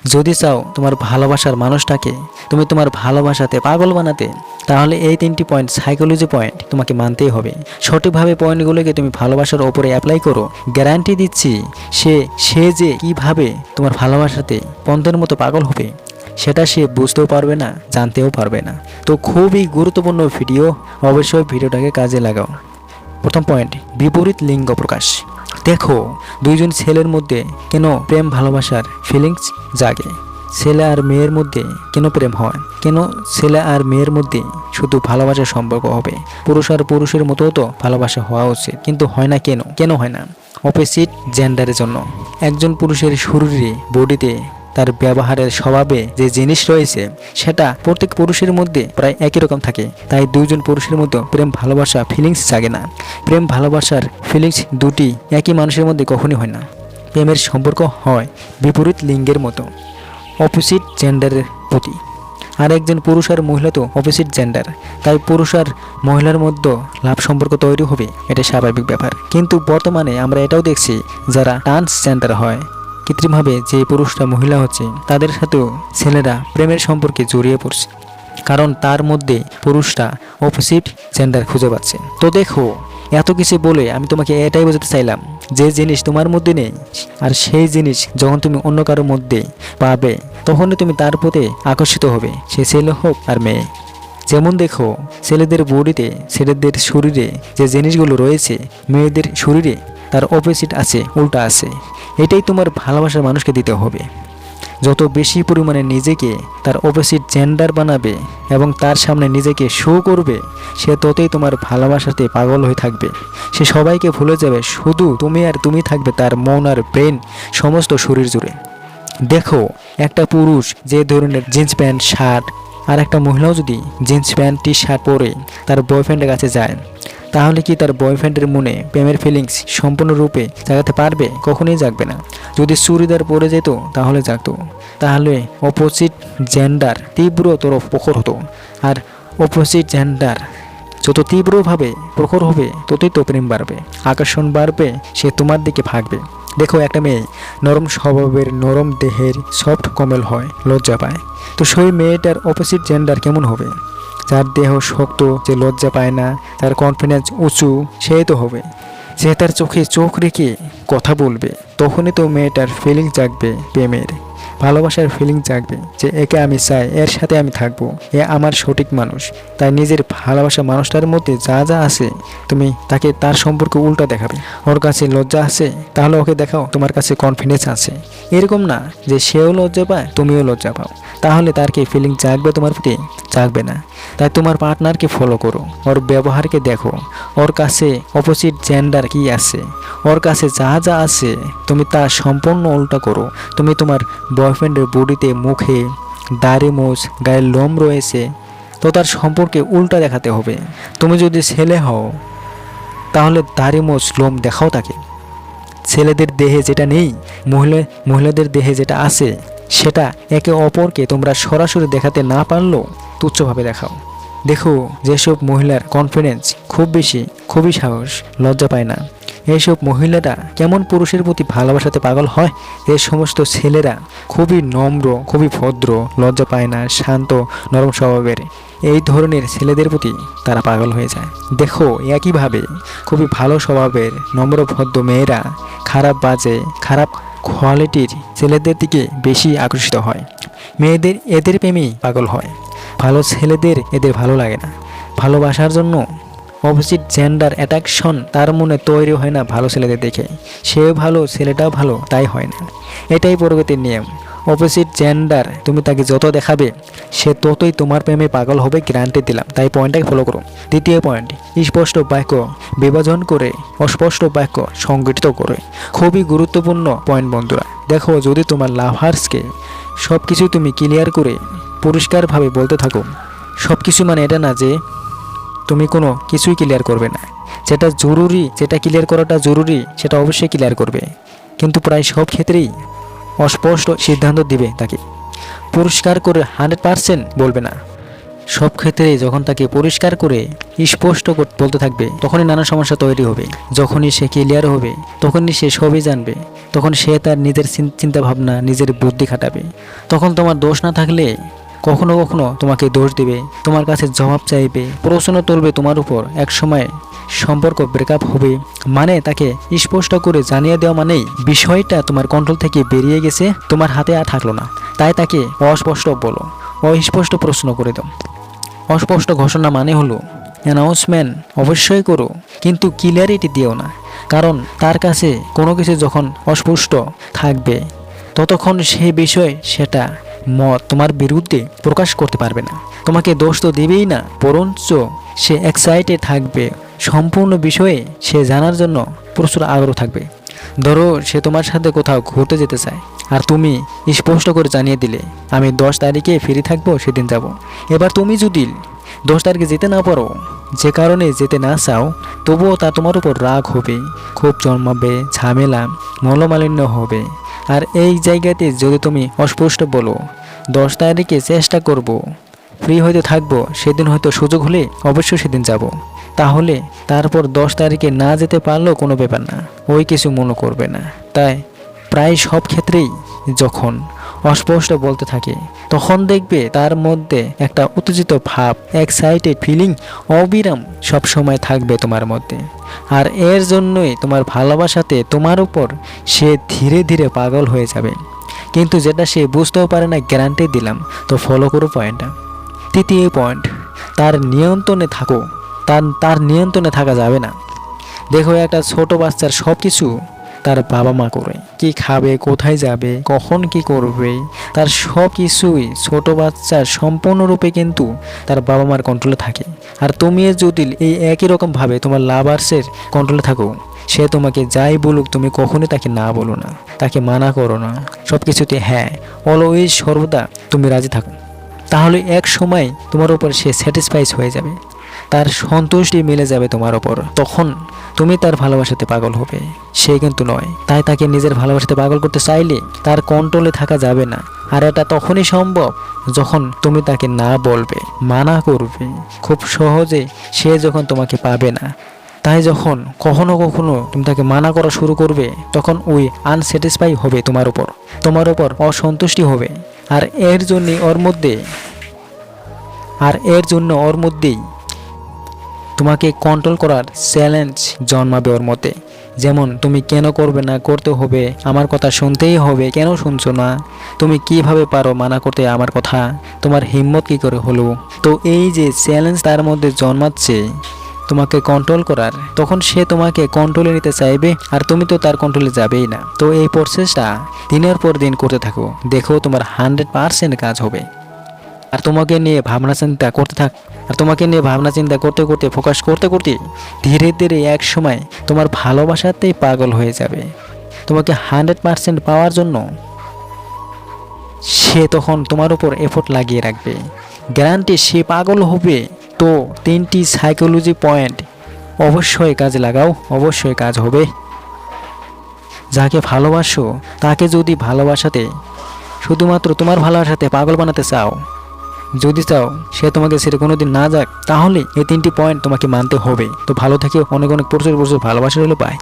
যদি চাও তোমার ভালোবাসার মানুষটাকে তুমি তোমার ভালোবাসাতে পাগল বানাতে, তাহলে এই 3টি পয়েন্ট, সাইকোলজি পয়েন্ট তোমাকে মানতেই হবে। সঠিকভাবে পয়েন্টগুলোকে তুমি ভালোবাসার ওপরে অ্যাপ্লাই করো, গ্যারান্টি দিচ্ছি সে যে কিভাবে তোমার ভালোবাসাতে পন্থের মতো পাগল হবে সেটা সে বুঝতেও পারবে না, জানতেও পারবে না। তো খুবই গুরুত্বপূর্ণ ভিডিও, অবশ্যই ভিডিওটাকে কাজে লাগাও। প্রথম পয়েন্ট, বিপরীত লিঙ্গ প্রকাশ। দেখো, দুইজন ছেলের মধ্যে কেন প্রেম ভালোবাসার ফিলিংস জাগে? ছেলে আর মেয়ের মধ্যে কেন প্রেম হয়? কেন ছেলে আর মেয়ের মধ্যে শুধু ভালোবাসার সম্পর্ক হবে? পুরুষ আর পুরুষের মতো তো ভালোবাসা হওয়া উচিত, কিন্তু হয় না কেন? কেন হয় না? অপোজিট জেন্ডারের জন্য। একজন পুরুষের শরীরে, বডিতে, তার ব্যবহারের স্বভাবে যে জিনিস রয়েছে সেটা প্রত্যেক পুরুষের মধ্যে প্রায় একই রকম থাকে। তাই দুইজন পুরুষের মধ্যে প্রেম ভালোবাসা ফিলিংস জাগে না। প্রেম ভালোবাসার ফিলিংস দুটি একই মানুষের মধ্যে কখনই হয় না। প্রেমের সম্পর্ক হয় বিপরীত লিঙ্গের মতো, অপোজিট জেন্ডারের প্রতি। আর একজন পুরুষ আর মহিলা তো অপোজিট জেন্ডার, তাই পুরুষ আর মহিলার মধ্যে লাভ সম্পর্ক তৈরি হবে, এটা স্বাভাবিক ব্যাপার। কিন্তু বর্তমানে আমরা এটাও দেখছি, যারা ট্রান্সজেন্ডার হয়, কৃত্রিমভাবে যে পুরুষরা মহিলা হচ্ছে, তাদের সাথেও ছেলেরা প্রেমের সম্পর্কে জড়িয়ে পড়ছে, কারণ তার মধ্যে পুরুষরা অপোজিট জেন্ডার খুঁজে পাচ্ছে। তো দেখো, এত কিছু বলে আমি তোমাকে এটাই বোঝাতে চাইলাম, যে জিনিস তোমার মধ্যে নেই আর সেই জিনিস যখন তুমি অন্য কারোর মধ্যে পাবে, তখনই তুমি তার প্রতি আকর্ষিত হবে, সে ছেলে হোক আর মেয়ে। যেমন দেখো, ছেলেদের বডিতে, ছেলেদের শরীরে যে জিনিসগুলো রয়েছে, মেয়েদের শরীরে তার অপোজিট আছে, উল্টা আছে। এটাই তোমার ভালোবাসার মানুষকে দিতে হবে। যত বেশি পরিমাণে নিজেকে তার অপোজিট জেন্ডার বানাবে এবং তার সামনে নিজেকে শো করবে, সে ততই তোমার ভালোবাসাতে পাগল হয়ে থাকবে। সে সবাইকে ভুলে যাবে, শুধু তুমি আর তুমি থাকবে তার মন আর ব্রেন, সমস্ত শরীর জুড়ে। দেখো, একটা পুরুষ যে ধরনের জিন্স প্যান্ট শার্ট, আর একটা মহিলাও যদি জিন্স প্যান্ট টি শার্ট পরে তার বয়ফ্রেন্ডের কাছে যায়, তাহলে কি তার বয়ফ্রেন্ডের মনে প্রেমের ফিলিংস সম্পূর্ণরূপে জাগাতে পারবে? কখনোই জাগবে না। যদি চুড়িদার পরে যেত তাহলে জাগতো। তাহলে অপোজিট জেন্ডার তীব্রতর প্রখর হতো, আর অপোজিট জেন্ডার যত তীব্রভাবে প্রখর হবে ততই তো প্রেম বাড়বে, আকর্ষণ বাড়বে, সে তোমার দিকে ভাগবে। দেখো, একটা মেয়ে নরম স্বভাবের, নরম দেহের, সফট কোমল হয়, লজ্জা পায়। তো সেই মেয়েটার অপোজিট জেন্ডার কেমন হবে? যার দেহ শক্ত, যে লজ্জা পায় না, তার কনফিডেন্স উঁচু, সেই তো হবে। যে তার চোখে চোখ রেখে কথা বলবে, তখনই তো মেয়েটার ফিলিং জাগবে, প্রেমের ভালোবাসার ফিলিং জাগবে, যে একে আমি চাই, এর সাথে আমি থাকবো, এ আমার সঠিক মানুষ। তাই নিজের ভালোবাসা মানুষটার মধ্যে যা যা আছে, তুমি তাকে তার সম্পর্কে উল্টা দেখাবে। ওর কাছে লজ্জা আছে, তাহলে ওকে দেখাও তোমার কাছে কনফিডেন্স আছে। এরকম না যে সেও লজ্জা পায়, তুমিও লজ্জা পাও, তাহলে তার কি ফিলিং জাগবে তোমার প্রতি? জাগবে না। তাই তোমার পার্টনারকে ফলো করো, ওর ব্যবহারকে দেখো, ওর কাছে অপোজিট জেন্ডার কি আছে, ওর কাছে যা যা আছে তুমি তা সম্পূর্ণ উল্টা করো। তুমি তোমার বয়ফ্রেন্ডের বডিতে, মুখে দাড়ি মোছ, গায়ের লোম রয়েছে, তো তার সম্পর্কে উল্টা দেখাতে হবে। তুমি যদি ছেলে হও, তাহলে দাড়ি মোছ, লোম দেখাও তাকে। ছেলেদের দেহে যেটা নেই, মহিলাদের দেহে যেটা আছে, সেটা একে অপরকে তোমরা সরাসরি দেখাতে না পারলেও তুচ্ছভাবে দেখাও। দেখো, যেসব মহিলার কনফিডেন্স খুব বেশি, খুবই সাহস, লজ্জা পায় না, এইসব মহিলারা কেমন পুরুষের প্রতি ভালোবাসাতে পাগল হয়? এই সমস্ত ছেলেরা খুবই নম্র, খুবই ভদ্র, লজ্জা পায় না, শান্ত, নরম স্বভাবের। এই ধরনের ছেলেদের প্রতি তারা পাগল হয়ে যায়। দেখো, একইভাবে খুবই ভালো স্বভাবের, নম্র ভদ্র মেয়েরা খারাপ বাজে, খারাপ কোয়ালিটির ছেলেদের দিকে বেশি আকর্ষিত হয়। মেয়েদের এদের প্রেমেই পাগল হয়, ভালো ছেলেদের এদের ভালো লাগে না। ভালোবাসার জন্য অপোজিট জেন্ডার অ্যাট্রাকশন তার মনে তৈরি হয় না ভালো ছেলেদের দেখে। সেও ভালো, ছেলেটাও ভালো, তাই হয় না। এটাই প্রকৃতির নিয়ম। অপোজিট জেন্ডার তুমি তাকে যত দেখাবে, সে ততই তোমার প্রেমে পাগল হবে, গ্যারান্টি দিলাম। তাই পয়েন্টটাকে ফলো করো। দ্বিতীয় পয়েন্ট, স্পষ্ট বাক্য বিভাজন করে অস্পষ্ট বাক্য সংগঠিত করে। খুবই গুরুত্বপূর্ণ পয়েন্ট বন্ধুরা। দেখো, যদি তোমার লাভার্সকে সব কিছু তুমি ক্লিয়ার করে পরিষ্কারভাবে বলতে থাকো, সব কিছু মানে এটা না যে তুমি কোনো কিছুই ক্লিয়ার করবে না। যেটা জরুরি, যেটা ক্লিয়ার করাটা জরুরি, সেটা অবশ্যই ক্লিয়ার করবে, কিন্তু প্রায় সব ক্ষেত্রেই অস্পষ্ট সিদ্ধান্ত দিবে তাকে। পরিষ্কার করে 100% বলবে না, সব ক্ষেত্রেই যখন তাকে পরিষ্কার করে স্পষ্ট বলতে থাকবে, তখনই নানা সমস্যা তৈরি হবে। যখনই সে ক্লিয়ার হবে, তখনই সে সবই জানবে। তখন সে তার নিজের চিন্তা ভাবনা, নিজের বুদ্ধি খাটাবে। তখন তোমার দোষ না থাকলে কখনো কখনো তোমাকে দোষ দিবে, তোমার কাছে জবাব চাইবে, প্রশ্ন তুলবে তোমার উপর। এক সময় সম্পর্ক ব্রেকআপ হবে, মানে তাকে স্পষ্ট করে জানিয়ে দেওয়া মানেই বিষয়টা তোমার কন্ট্রোল থেকে বেরিয়ে গেছে, তোমার হাতে আর থাকলো না। তাই তাকে অস্পষ্ট বলো, অস্পষ্ট প্রশ্ন করে দাও। অস্পষ্ট ঘোষণা মানে হলো অ্যানাউন্সমেন্ট অবশ্যই করো, কিন্তু ক্লিয়ারিটি দিও না। কারণ তার কাছে কোনো কিছু যখন অস্পষ্ট থাকবে, ততক্ষণ সে বিষয় সেটা মত তোমার বিরুদ্ধে প্রকাশ করতে পারবে না। তোমাকে দোষ তো দেবেই না, বরঞ্চ সে এক্সাইটেড থাকবে। সম্পূর্ণ বিষয়ে সে জানার জন্য প্রচুর আগ্রহ থাকবে। ধরো সে তোমার সাথে কোথাও ঘুরতে যেতে চায়, আর তুমি স্পষ্ট করে জানিয়ে দিলে আমি 10 তারিখে ফ্রি থাকবো, সেদিন যাব। এবার তুমি যদি 10 তারিখে যেতে না পারো, যে কারণে যেতে না চাও, তবুও তা তোমার উপর রাগ হবে, ক্ষোভ জন্মাবে, ঝামেলা, মনোমালিন্য হবে। আর এই জায়গাতে যদি তুমি অস্পষ্ট বলো 10 তারিখে চেষ্টা করব, ফ্রি হয়তো থাকবো, সেদিন হয়তো সুযোগ হলে অবশ্যই সেদিন যাব, তাহলে তারপর 10 তারিখে না যেতে পারলেও কোনো ব্যাপার না, ওই কিছু মনে করবে না। তাই প্রায় সব ক্ষেত্রেই যখন অস্পষ্ট বলতে থাকে, তখন দেখবে তার মধ্যে একটা উত্তেজিত ভাব, এক্সাইটেড ফিলিং অবিরাম সবসময় থাকবে তোমার মধ্যে। আর এর জন্যই তোমার ভালোবাসাতে তোমার উপর সে ধীরে ধীরে পাগল হয়ে যাবে। কিন্তু যেটা সে বুঝতেও পারে না, গ্যারান্টি দিলাম। তো ফলো করো পয়েন্টটা। তৃতীয় পয়েন্ট, তার নিয়ন্ত্রণে থাকো। তার নিয়ন্ত্রণে থাকা যাবে না। দেখো, একটা ছোট বাচ্চার সব কিছু তার বাবা মা করে, কি খাবে, কোথায় যাবে, কখন কি করবে, তার সব কিছুই ছোট বাচ্চার সম্পূর্ণরূপে কিন্তু তার বাবা মার কন্ট্রোলে থাকে। আর তুমি যদি এই একই রকমভাবে তোমার লাভার্সের কন্ট্রোলে থাকো, সে তোমাকে যাই বলুক তুমি কখনোই তাকে না বলো না, তাকে মানা করো না, সব কিছুতে হ্যাঁ, অলওয়েজ, সর্বদা তুমি রাজি থাকো। তাহলে এক সময় তোমার উপর সে স্যাটিসফাইড হয়ে যাবে, তার সন্তুষ্টি মিলে যাবে তোমার ওপর। তখন তুমি তার ভালোবাসাতে পাগল হবে, সে কিন্তু নয়। তাই তাকে নিজের ভালোবাসাতে পাগল করতে চাইলে তার কন্ট্রোলে থাকা যাবে না। আর এটা তখনই সম্ভব যখন তুমি তাকে না বলবে, মানা করবে। খুব সহজে সে যখন তোমাকে পাবে না, তাই যখন কখনো কখনো তুমি তাকে মানা করা শুরু করবে, তখন ওই আনস্যাটিসফাই হবে তোমার উপর অসন্তুষ্টি হবে। আর এর জন্য ওর মধ্যেই তোমাকে কন্ট্রোল করার চ্যালেঞ্জ জন্মাবে ওর মধ্যে। যেমন, তুমি কেন করবে না, করতে হবে, আমার কথা শুনতেই হবে, কেন শুনছো না, তুমি কিভাবে পারো মানা করতে আমার কথা, তোমার হিম্মত কি করে হলো। তো এই যে চ্যালেঞ্জ তার মধ্যে জন্মাচ্ছে তোমাকে কন্ট্রোল করার, তখন সে তোমাকে কন্ট্রোলে নিতে চাইবে, আর তুমি তো তার কন্ট্রোলে যাবেই না। তো এই প্রসেসটা দিনের পর দিন করতে থাকো, দেখো তোমার 100% কাজ হবে। আর তোমাকে নিয়ে ভাবনা চিন্তা করতে করতে ফোকাস করতে করতে ধীরে ধীরে এক সময় তোমার ভালোবাসাতেই পাগল হয়ে যাবে। তোমাকে 100% পাওয়ার জন্য সে তখন তোমার উপর এফোর্ট লাগিয়ে রাখবে, গ্যারান্টি সে পাগল হবে। তো 3টি সাইকোলজি পয়েন্ট অবশ্যই কাজে লাগাও, অবশ্যই কাজ হবে। যাকে ভালোবাসো তাকে যদি ভালোবাসাতে, শুধুমাত্র তোমার ভালোবাসাতে পাগল বানাতে চাও, যদি চাও সে তোমাকে ছেড়ে কোনোদিন না যাক, তাহলে এই 3টি পয়েন্ট তোমাকে মানতে হবে। তো ভালো থেকেও, অনেক অনেক প্রচুর ভালোবাসা হলো, বাই।